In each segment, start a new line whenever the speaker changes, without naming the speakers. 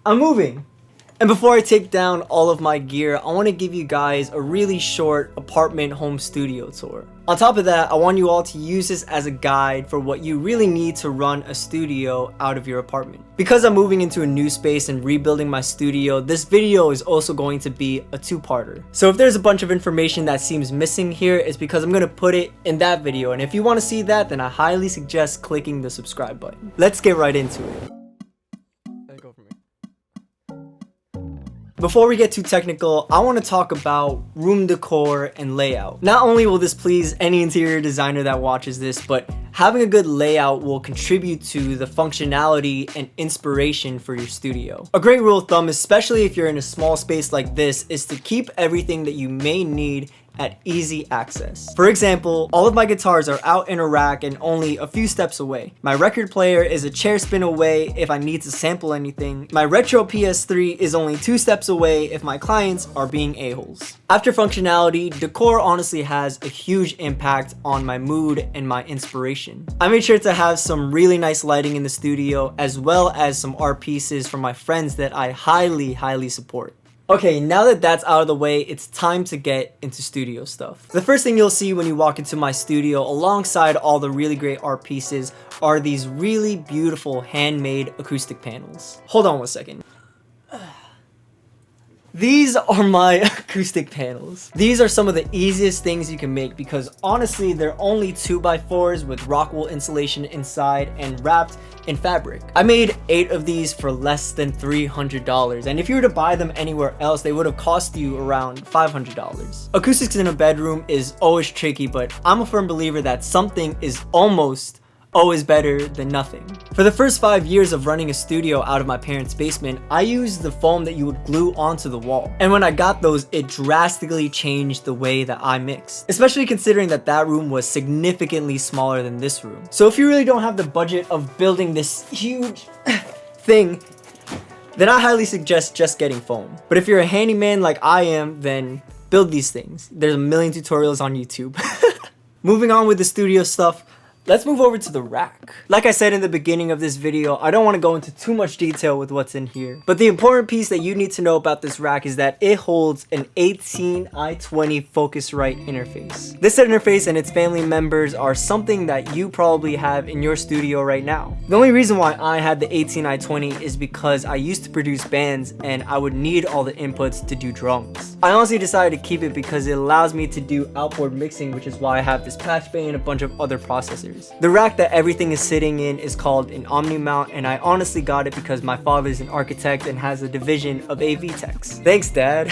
I'm moving. And before I take down all of my gear, I want to give you guys a really short apartment home studio tour. On top of that, I want you all to use this as a guide for what you really need to run a studio out of your apartment. Because I'm moving into a new space and rebuilding my studio, this video is also going to be a two-parter. So if there's a bunch of information that seems missing here, it's because I'm going to put it in that video. And if you want to see that, then I highly suggest clicking the subscribe button. Let's get right into it. Before we get too technical, I want to talk about room decor and layout. Not only will this please any interior designer that watches this, but having a good layout will contribute to the functionality and inspiration for your studio. A great rule of thumb, especially if you're in a small space like this, is to keep everything that you may need at easy access. For example, all of my guitars are out in a rack and only a few steps away. My record player is a chair spin away if I need to sample anything. My retro PS3 is only 2 steps away if my clients are being a-holes. After functionality, decor honestly has a huge impact on my mood and my inspiration. I made sure to have some really nice lighting in the studio, as well as some art pieces from my friends that I highly support. Okay, now that that's out of the way, it's time to get into studio stuff. The first thing you'll see when you walk into my studio, alongside all the really great art pieces, are these really beautiful handmade acoustic panels. Hold on one second. These are my acoustic panels. These are some of the easiest things you can make because honestly, they're only 2x4s with rock wool insulation inside and wrapped in fabric. I made 8 of these for less than $300, and if you were to buy them anywhere else, they would have cost you around $500. Acoustics in a bedroom is always tricky, but I'm a firm believer that something is always better than nothing. For the first 5 years of running a studio out of my parents' basement, I used the foam that you would glue onto the wall. And when I got those, it drastically changed the way that I mixed. Especially considering that that room was significantly smaller than this room. So if you really don't have the budget of building this huge thing, then I highly suggest just getting foam. But if you're a handyman like I am, then build these things. There's a million tutorials on YouTube. Moving on with the studio stuff, let's move over to the rack. Like I said in the beginning of this video, I don't want to go into too much detail with what's in here. But the important piece that you need to know about this rack is that it holds an 18i20 Focusrite interface. This interface and its family members are something that you probably have in your studio right now. The only reason why I had the 18i20 is because I used to produce bands and I would need all the inputs to do drums. I honestly decided to keep it because it allows me to do outboard mixing, which is why I have this patch bay and a bunch of other processors. The rack that everything is sitting in is called an Omni mount, and I honestly got it because my father is an architect and has a division of AV techs. Thanks, Dad.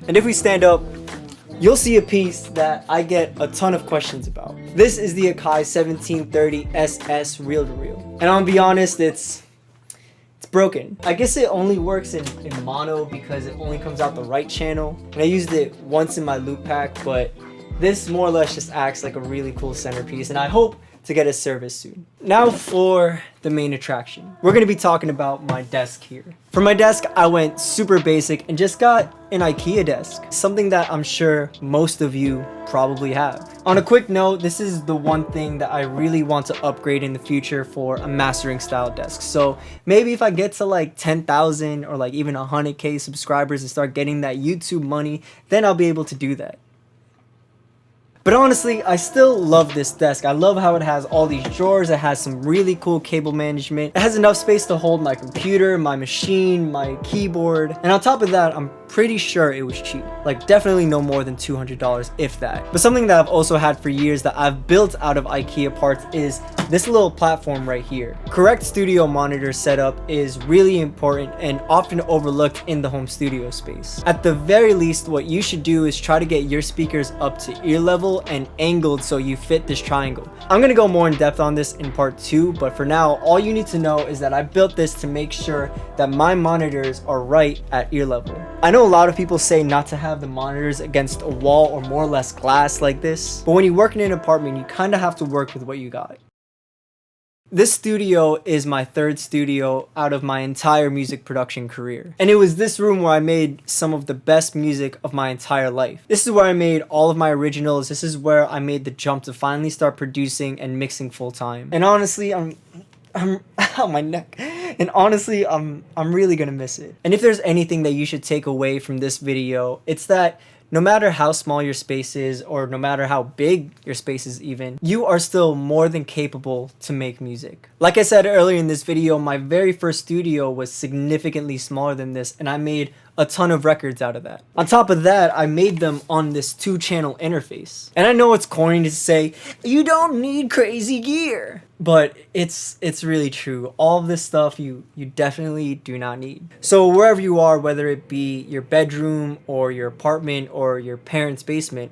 And if we stand up, you'll see a piece that I get a ton of questions about. This is the Akai 1730 SS reel-to-reel. And I'll be honest, it's broken. I guess it only works in mono because it only comes out the right channel. And I used it once in my loop pack, but this more or less just acts like a really cool centerpiece, and I hope to get a service soon. Now for the main attraction. We're going to be talking about my desk here. For my desk, I went super basic and just got an IKEA desk, something that I'm sure most of you probably have. On a quick note, this is the one thing that I really want to upgrade in the future for a mastering style desk. So maybe if I get to like 10,000 or like even 100K subscribers and start getting that YouTube money, then I'll be able to do that. But honestly, I still love this desk. I love how it has all these drawers. It has some really cool cable management. It has enough space to hold my computer, my machine, my keyboard. And on top of that, I'm pretty sure it was cheap. Like definitely no more than $200, if that. But something that I've also had for years that I've built out of IKEA parts is this little platform right here. Correct studio monitor setup is really important and often overlooked in the home studio space. At the very least, what you should do is try to get your speakers up to ear level and angled so you fit this triangle. I'm gonna go more in depth on this in part 2, but for now, all you need to know is that I built this to make sure that my monitors are right at ear level. I know a lot of people say not to have the monitors against a wall or more or less glass like this, but when you work in an apartment, you kind of have to work with what you got. This studio is my third studio out of my entire music production career. And it was this room where I made some of the best music of my entire life. This is where I made all of my originals. This is where I made the jump to finally start producing and mixing full time. And honestly, I'm ow, my neck. And honestly, I'm really gonna miss it. And if there's anything that you should take away from this video, it's that no matter how small your space is, or no matter how big your space is even, you are still more than capable to make music. Like I said earlier in this video, my very first studio was significantly smaller than this, and I made a ton of records out of that. On top of that, I made them on this 2-channel interface. And I know it's corny to say, you don't need crazy gear, but it's really true. All of this stuff you definitely do not need. So wherever you are, whether it be your bedroom or your apartment or your parents' basement,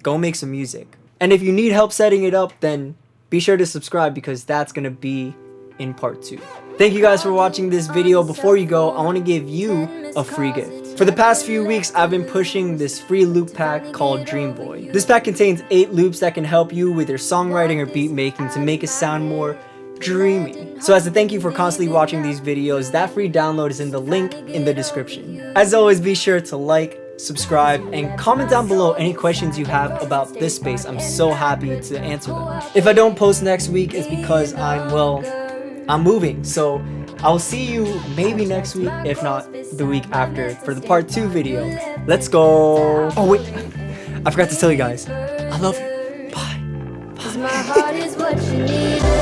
go make some music. And if you need help setting it up, then be sure to subscribe, because that's gonna be in part 2. Thank you guys for watching this video. Before you go, I want to give you a free gift. For the past few weeks, I've been pushing this free loop pack called Dream Boy. This pack contains 8 loops that can help you with your songwriting or beat making to make it sound more dreamy. So as a thank you for constantly watching these videos, that free download is in the link in the description. As always, be sure to like, subscribe, and comment down below any questions you have about this space. I'm so happy to answer them. If I don't post next week, it's because I'm moving, so I'll see you maybe next week, if not the week after, for the part 2 video. Let's go. Oh wait, I forgot to tell you guys, I love you. Bye. Bye.